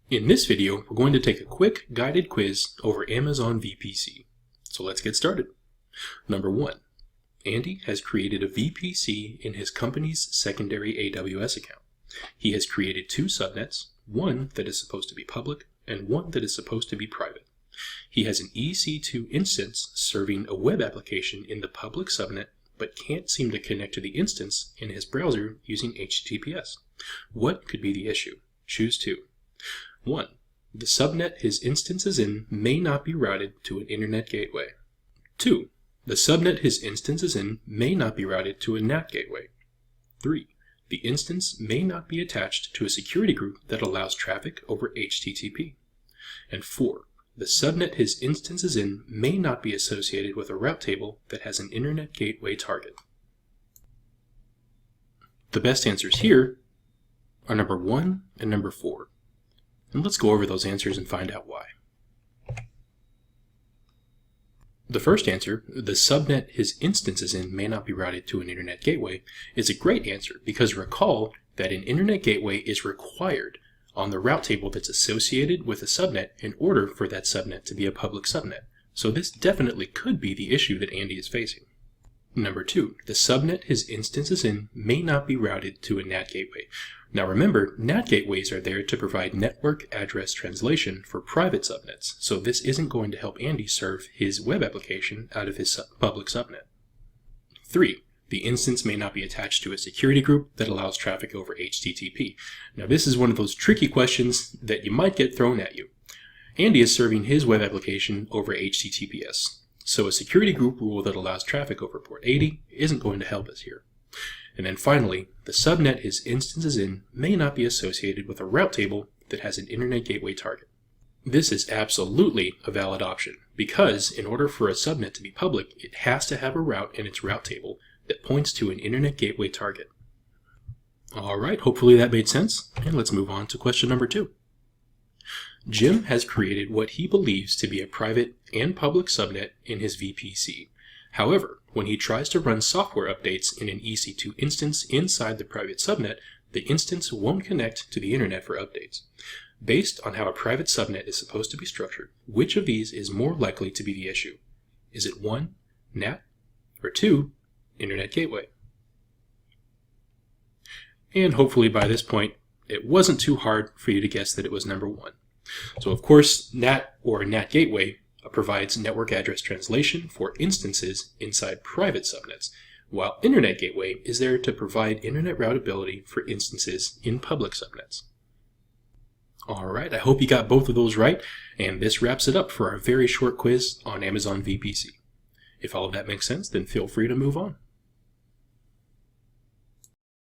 In this video, we're going to take a quick guided quiz over Amazon VPC. So let's get started. Number 1. Andy has created a VPC in his company's secondary AWS account. He has created 2 subnets, one that is supposed to be public and one that is supposed to be private. He has an EC2 instance serving a web application in the public subnet, but can't seem to connect to the instance in his browser using HTTPS. What could be the issue? Choose 2. 1. The subnet his instance is in may not be routed to an internet gateway. 2. The subnet his instance is in may not be routed to a NAT gateway. 3. The instance may not be attached to a security group that allows traffic over HTTP. And 4. The subnet his instance is in may not be associated with a route table that has an internet gateway target. The best answers here are number 1 and number 4. And let's go over those answers and find out why. The first answer, the subnet his instance is in may not be routed to an internet gateway, is a great answer because recall that an internet gateway is required on the route table that's associated with a subnet in order for that subnet to be a public subnet. So this definitely could be the issue that Andy is facing. Number 2, the subnet his instance is in may not be routed to a NAT gateway. Now remember, NAT gateways are there to provide network address translation for private subnets, so this isn't going to help Andy serve his web application out of his public subnet. 3. The instance may not be attached to a security group that allows traffic over HTTP. Now this is one of those tricky questions that you might get thrown at you. Andy is serving his web application over HTTPS, so a security group rule that allows traffic over port 80 isn't going to help us here. And then finally, the subnet his instance is in may not be associated with a route table that has an internet gateway target. This is absolutely a valid option because in order for a subnet to be public, it has to have a route in its route table that points to an internet gateway target. Alright, hopefully that made sense, and let's move on to question number 2. Jim has created what he believes to be a private and public subnet in his VPC. However, when he tries to run software updates in an EC2 instance inside the private subnet, the instance won't connect to the internet for updates. Based on how a private subnet is supposed to be structured, which of these is more likely to be the issue? Is it 1, NAT, or 2, internet gateway? And hopefully by this point, it wasn't too hard for you to guess that it was number 1. So of course, NAT or NAT gateway provides network address translation for instances inside private subnets, while Internet Gateway is there to provide internet routability for instances in public subnets. Alright, I hope you got both of those right, and this wraps it up for our very short quiz on Amazon VPC. If all of that makes sense, then feel free to move on.